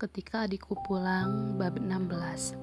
ketika adikku pulang bab 16.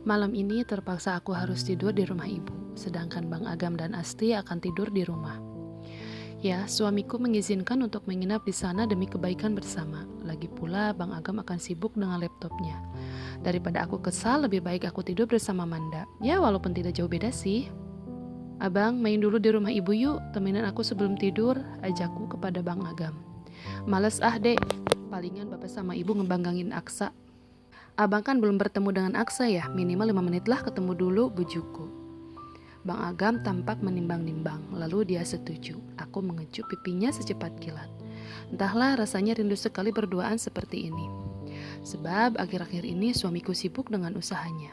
Malam ini terpaksa aku harus tidur di rumah ibu, sedangkan Bang Agam dan Asti akan tidur di rumah. Ya, suamiku mengizinkan untuk menginap di sana demi kebaikan bersama. Lagi pula Bang Agam akan sibuk dengan laptopnya. Daripada aku kesal, lebih baik aku tidur bersama Manda. Ya, walaupun tidak jauh beda sih. Abang, main dulu di rumah ibu yuk, temenin aku sebelum tidur, ajakku kepada Bang Agam. Males ah dek, palingan bapak sama ibu ngebanggangin Aksa. Abang kan belum bertemu dengan Aksa ya, minimal 5 menit lah ketemu dulu, bujuku. Bang Agam tampak menimbang-nimbang, lalu dia setuju. Aku mengecup pipinya secepat kilat. Entahlah, rasanya rindu sekali berduaan seperti ini. Sebab akhir-akhir ini suamiku sibuk dengan usahanya.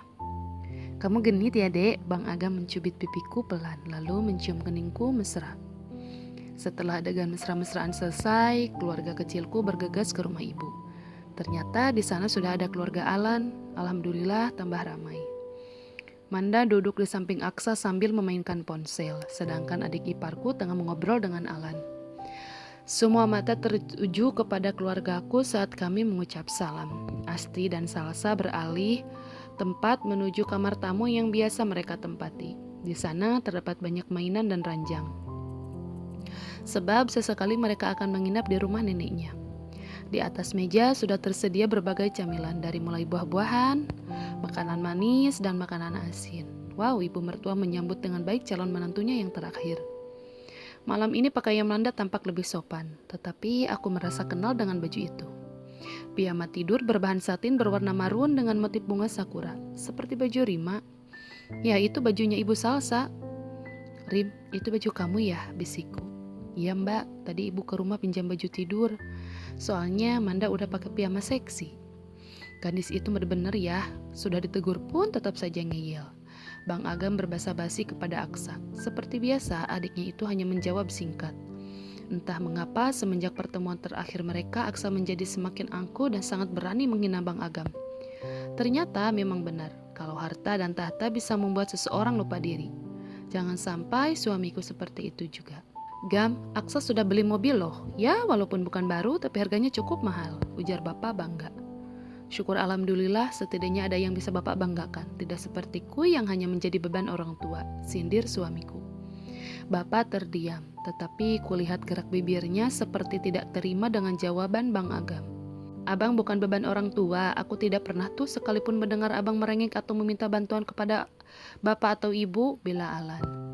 Kamu genit ya dek, Bang Agam mencubit pipiku pelan, lalu mencium keningku mesra. Setelah adegan mesra-mesraan selesai, keluarga kecilku bergegas ke rumah ibu. Ternyata di sana sudah ada keluarga Alan. Alhamdulillah tambah ramai. Manda duduk di samping Aksa sambil memainkan ponsel, sedangkan adik iparku tengah mengobrol dengan Alan. Semua mata tertuju kepada keluargaku saat kami mengucap salam. Asti dan Salsa beralih tempat menuju kamar tamu yang biasa mereka tempati. Di sana terdapat banyak mainan dan ranjang. Sebab sesekali mereka akan menginap di rumah neneknya. Di atas meja sudah tersedia berbagai camilan, dari mulai buah-buahan, makanan manis, dan makanan asin. Wow, ibu mertua menyambut dengan baik calon menantunya yang terakhir. Malam ini pakaian Manda tampak lebih sopan, tetapi aku merasa kenal dengan baju itu. Piyama tidur berbahan satin berwarna marun dengan motif bunga sakura, seperti baju Rima. Ya, itu bajunya ibu Salsa. Rim, itu baju kamu ya, bisikku. Iya mbak, tadi ibu ke rumah pinjam baju tidur. Soalnya Manda udah pakai piyama seksi. Gadis itu bener-bener ya, sudah ditegur pun tetap saja ngeyel. Bang Agam berbasa basi kepada Aksa. Seperti biasa, adiknya itu hanya menjawab singkat. Entah mengapa semenjak pertemuan terakhir mereka, Aksa menjadi semakin angkuh dan sangat berani menghina Bang Agam. Ternyata memang benar, kalau harta dan tahta bisa membuat seseorang lupa diri. Jangan sampai suamiku seperti itu juga. Gam, Aksa sudah beli mobil loh. Ya, walaupun bukan baru, tapi harganya cukup mahal, ujar bapak bangga. Syukur alhamdulillah, setidaknya ada yang bisa bapak banggakan. Tidak sepertiku yang hanya menjadi beban orang tua, sindir suamiku. Bapak terdiam, tetapi kulihat gerak bibirnya seperti tidak terima dengan jawaban Bang Agam. Abang bukan beban orang tua, aku tidak pernah tuh sekalipun mendengar abang merengek atau meminta bantuan kepada bapak atau ibu, bela Alan.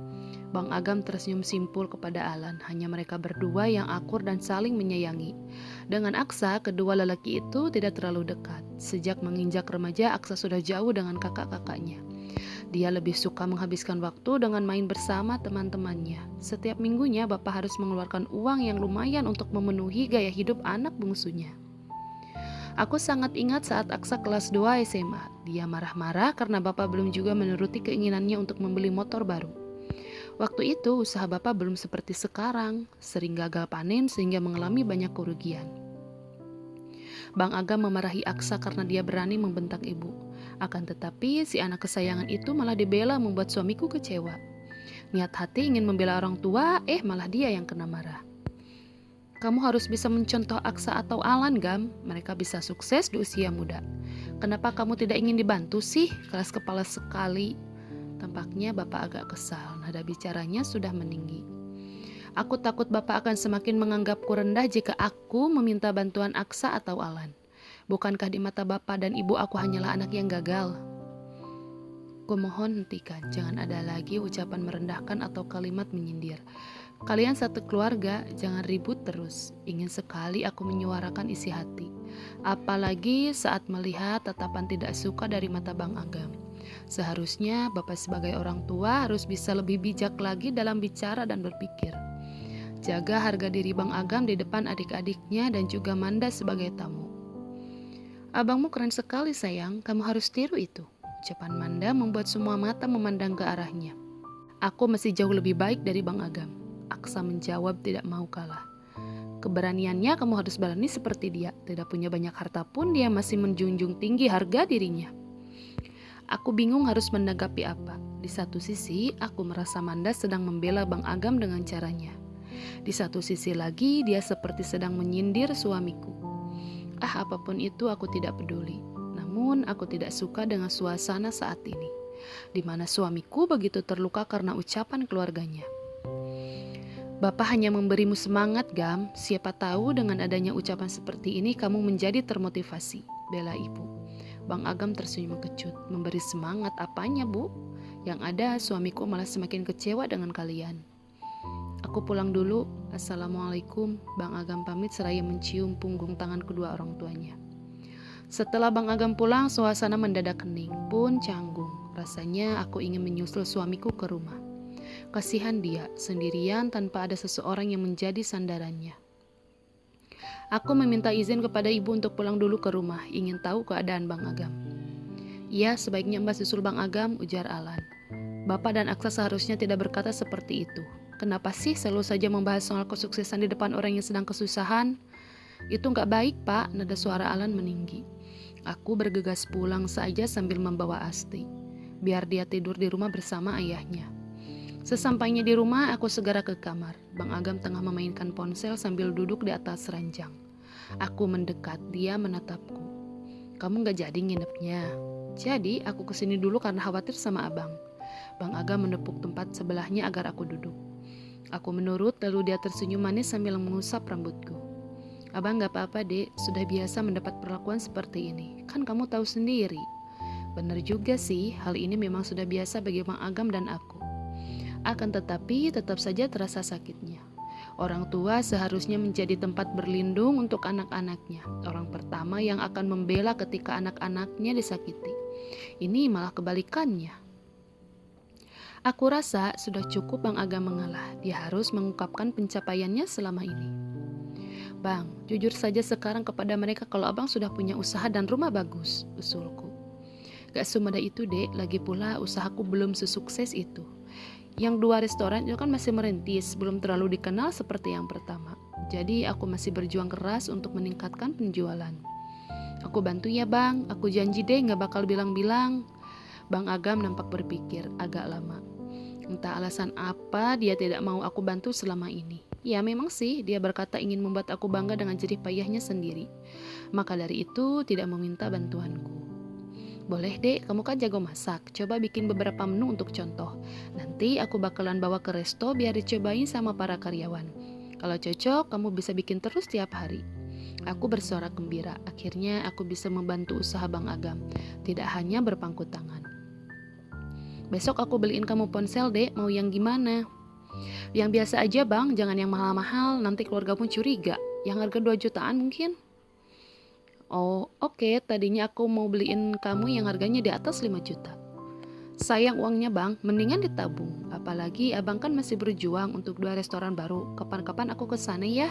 Bang Agam tersenyum simpul kepada Alan, hanya mereka berdua yang akur dan saling menyayangi. Dengan Aksa, kedua lelaki itu tidak terlalu dekat. Sejak menginjak remaja, Aksa sudah jauh dengan kakak-kakaknya. Dia lebih suka menghabiskan waktu dengan main bersama teman-temannya. Setiap minggunya, bapak harus mengeluarkan uang yang lumayan untuk memenuhi gaya hidup anak bungsunya. Aku sangat ingat saat Aksa kelas 2 SMA. Dia marah-marah karena bapak belum juga menuruti keinginannya untuk membeli motor baru. Waktu itu usaha bapak belum seperti sekarang, sering gagal panen sehingga mengalami banyak kerugian. Bang Agam memarahi Aksa karena dia berani membentak ibu. Akan tetapi si anak kesayangan itu malah dibela, membuat suamiku kecewa. Niat hati ingin membela orang tua, malah dia yang kena marah. Kamu harus bisa mencontoh Aksa atau Alan, Gam. Mereka bisa sukses di usia muda. Kenapa kamu tidak ingin dibantu sih? Keras kepala sekali. Tampaknya bapak agak kesal, nada bicaranya sudah meninggi. Aku takut bapak akan semakin menganggapku rendah jika aku meminta bantuan Aksa atau Alan. Bukankah di mata bapak dan ibu aku hanyalah anak yang gagal? Kumohon hentikan, jangan ada lagi ucapan merendahkan atau kalimat menyindir. Kalian satu keluarga, jangan ribut terus. Ingin sekali aku menyuarakan isi hati. Apalagi saat melihat tatapan tidak suka dari mata Bang Agam. Seharusnya bapak sebagai orang tua harus bisa lebih bijak lagi dalam bicara dan berpikir. Jaga harga diri Bang Agam di depan adik-adiknya dan juga Manda sebagai tamu. Abangmu keren sekali sayang, kamu harus tiru itu. Ucapan Manda membuat semua mata memandang ke arahnya. Aku masih jauh lebih baik dari Bang Agam. Aksa menjawab tidak mau kalah. Keberaniannya kamu harus berani seperti dia. Tidak punya banyak harta pun dia masih menjunjung tinggi harga dirinya. Aku bingung harus menanggapi apa. Di satu sisi, aku merasa Manda sedang membela Bang Agam dengan caranya. Di satu sisi lagi, dia seperti sedang menyindir suamiku. Apapun itu aku tidak peduli. Namun aku tidak suka dengan suasana saat ini, di mana suamiku begitu terluka karena ucapan keluarganya. Bapak hanya memberimu semangat, Gam. Siapa tahu dengan adanya ucapan seperti ini kamu menjadi termotivasi, bela ibu. Bang Agam tersenyum kecut. Memberi semangat apanya, Bu? Yang ada suamiku malah semakin kecewa dengan kalian. Aku pulang dulu. Assalamualaikum. Bang Agam pamit seraya mencium punggung tangan kedua orang tuanya. Setelah Bang Agam pulang, suasana mendadak hening, pun canggung. Rasanya aku ingin menyusul suamiku ke rumah. Kasihan dia, sendirian tanpa ada seseorang yang menjadi sandarannya. Aku meminta izin kepada ibu untuk pulang dulu ke rumah, ingin tahu keadaan Bang Agam. Iya, sebaiknya Mbak susul Bang Agam, ujar Alan. Bapak dan Aksa seharusnya tidak berkata seperti itu. Kenapa sih selalu saja membahas soal kesuksesan di depan orang yang sedang kesusahan? Itu nggak baik, Pak, nada suara Alan meninggi. Aku bergegas pulang saja sambil membawa Asti, biar dia tidur di rumah bersama ayahnya. Sesampainya di rumah, aku segera ke kamar. Bang Agam tengah memainkan ponsel sambil duduk di atas ranjang. Aku mendekat, dia menatapku. Kamu gak jadi nginepnya? Jadi, aku kesini dulu karena khawatir sama abang. Bang Agam menepuk tempat sebelahnya agar aku duduk. Aku menurut, lalu dia tersenyum manis sambil mengusap rambutku. Abang gak apa-apa, Dek. Sudah biasa mendapat perlakuan seperti ini. Kan kamu tahu sendiri. Benar juga sih, hal ini memang sudah biasa bagi Bang Agam dan aku. Akan tetapi tetap saja terasa sakitnya. Orang tua seharusnya menjadi tempat berlindung untuk anak-anaknya. Orang pertama yang akan membela ketika anak-anaknya disakiti. Ini malah kebalikannya. Aku rasa sudah cukup Bang Agam mengalah. Dia harus mengungkapkan pencapaiannya selama ini. Bang, jujur saja sekarang kepada mereka kalau abang sudah punya usaha dan rumah bagus, usulku. Gak semudah itu, Dek. Lagi pula usahaku belum sesukses itu. Yang 2 restoran itu kan masih merintis, belum terlalu dikenal seperti yang pertama. Jadi aku masih berjuang keras untuk meningkatkan penjualan. Aku bantu ya Bang, aku janji deh gak bakal bilang-bilang. Bang Agam nampak berpikir agak lama. Entah alasan apa dia tidak mau aku bantu selama ini. Ya memang sih dia berkata ingin membuat aku bangga dengan jerih payahnya sendiri. Maka dari itu tidak meminta bantuanku. Boleh Dek, kamu kan jago masak. Coba bikin beberapa menu untuk contoh. Nanti aku bakalan bawa ke resto biar dicobain sama para karyawan. Kalau cocok, kamu bisa bikin terus tiap hari. Aku bersorak gembira. Akhirnya aku bisa membantu usaha Bang Agam. Tidak hanya berpangku tangan. Besok aku beliin kamu ponsel, Dek. Mau yang gimana? Yang biasa aja Bang, jangan yang mahal-mahal. Nanti keluarga pun curiga. Yang harga 2 jutaan mungkin. Oh, oke. Tadinya aku mau beliin kamu yang harganya di atas 5 juta. Sayang uangnya Bang, mendingan ditabung. Apalagi abang kan masih berjuang untuk 2 restoran baru. Kapan-kapan aku ke sana ya.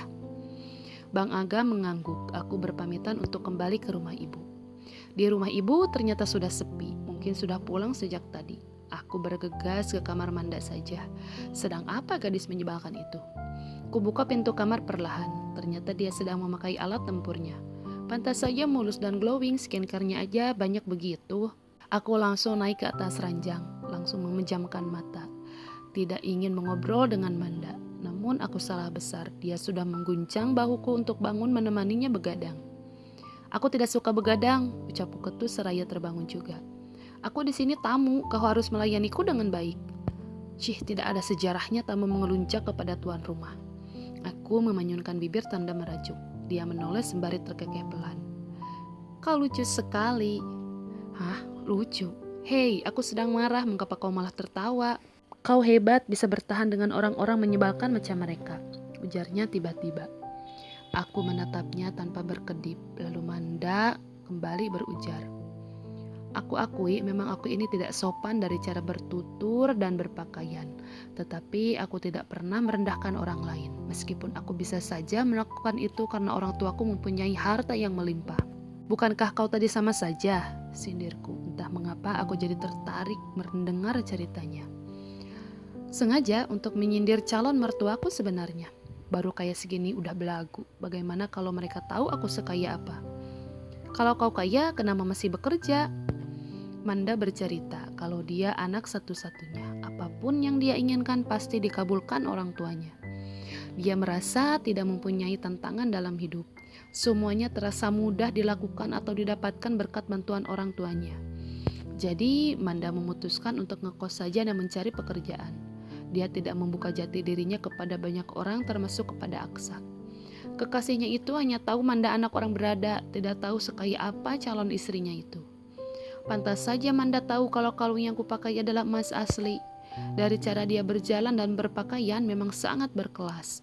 Bang Agam mengangguk. Aku berpamitan untuk kembali ke rumah ibu. Di rumah ibu ternyata sudah sepi. Mungkin sudah pulang sejak tadi. Aku bergegas ke kamar Manda saja. Sedang apa gadis menyebalkan itu? Kubuka pintu kamar perlahan. Ternyata dia sedang memakai alat tempurnya. Pantas saja mulus dan glowing, skincare-nya aja banyak begitu. Aku langsung naik ke atas ranjang, langsung memejamkan mata. Tidak ingin mengobrol dengan Manda, namun aku salah besar. Dia sudah mengguncang bahuku untuk bangun menemaninya begadang. Aku tidak suka begadang, ucapku ketus seraya terbangun juga. Aku di sini tamu, kau harus melayaniku dengan baik. Cih, tidak ada sejarahnya tamu mengeluncak kepada tuan rumah. Aku memanyunkan bibir tanda merajuk. Dia menoleh sembari terkekeh pelan. Kau lucu sekali. Hah? Lucu? Hei, aku sedang marah, mengapa kau malah tertawa? Kau hebat bisa bertahan dengan orang-orang menyebalkan macam mereka, ujarnya tiba-tiba. Aku menatapnya tanpa berkedip, lalu Manda kembali berujar. Aku akui memang aku ini tidak sopan dari cara bertutur dan berpakaian. Tetapi aku tidak pernah merendahkan orang lain. Meskipun aku bisa saja melakukan itu karena orang tuaku mempunyai harta yang melimpah. Bukankah kau tadi sama saja? Sindirku. Entah mengapa aku jadi tertarik mendengar ceritanya. Sengaja untuk menyindir calon mertuaku sebenarnya. Baru kayak segini udah belagu. Bagaimana kalau mereka tahu aku sekaya apa? Kalau kau kaya, kenapa masih bekerja? Manda bercerita kalau dia anak satu-satunya. Apapun yang dia inginkan pasti dikabulkan orang tuanya. Dia merasa tidak mempunyai tantangan dalam hidup. Semuanya terasa mudah dilakukan atau didapatkan berkat bantuan orang tuanya. Jadi, Manda memutuskan untuk ngekos saja dan mencari pekerjaan. Dia tidak membuka jati dirinya kepada banyak orang, termasuk kepada Aksa. Kekasihnya itu hanya tahu Manda anak orang berada, tidak tahu sekaya apa calon istrinya itu. Pantas saja Manda tahu kalau kalung yang kupakai adalah emas asli. Dari cara dia berjalan dan berpakaian memang sangat berkelas.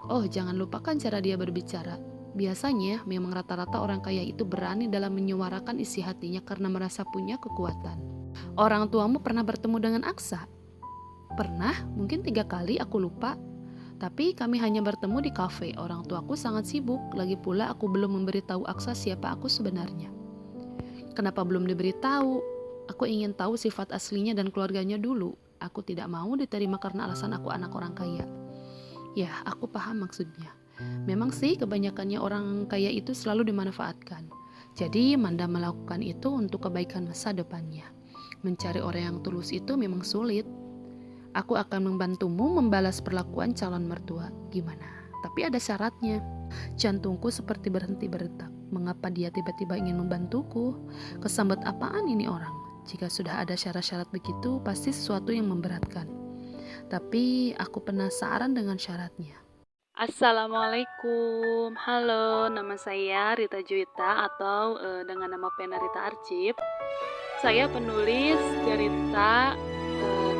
Oh, jangan lupakan cara dia berbicara. Biasanya memang rata-rata orang kaya itu berani dalam menyuarakan isi hatinya karena merasa punya kekuatan. Orang tuamu pernah bertemu dengan Aksa? Pernah, mungkin 3 kali, aku lupa. Tapi kami hanya bertemu di kafe. Orang tuaku sangat sibuk. Lagi pula aku belum memberitahu Aksa siapa aku sebenarnya. Kenapa belum diberitahu? Aku ingin tahu sifat aslinya dan keluarganya dulu. Aku tidak mau diterima karena alasan aku anak orang kaya. Ya, aku paham maksudnya. Memang sih kebanyakannya orang kaya itu selalu dimanfaatkan. Jadi Manda melakukan itu untuk kebaikan masa depannya. Mencari orang yang tulus itu memang sulit. Aku akan membantumu membalas perlakuan calon mertua. Gimana? Tapi ada syaratnya. Jantungku seperti berhenti berdetak. Mengapa dia tiba-tiba ingin membantuku? Kesambet apaan ini orang? Jika sudah ada syarat-syarat begitu, pasti sesuatu yang memberatkan. Tapi aku penasaran dengan syaratnya. Assalamualaikum, halo, nama saya Rita Juwita atau dengan nama pena Rita Arsip. Saya penulis cerita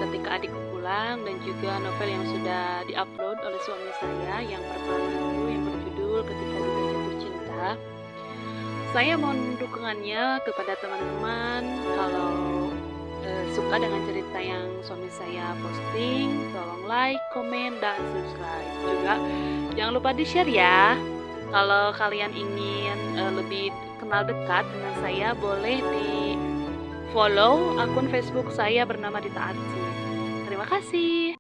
Ketika Adikku Pulang dan juga novel yang sudah diupload oleh suami saya. Yang pertama itu yang berjudul Ketika Duga Jatuh Cinta. Saya mohon dukungannya kepada teman-teman. Kalau suka dengan cerita yang suami saya posting, tolong like, komen, dan subscribe. Juga jangan lupa di-share ya. Kalau kalian ingin lebih kenal dekat dengan saya, boleh di follow akun Facebook saya bernama Rita Arsip. Terima kasih.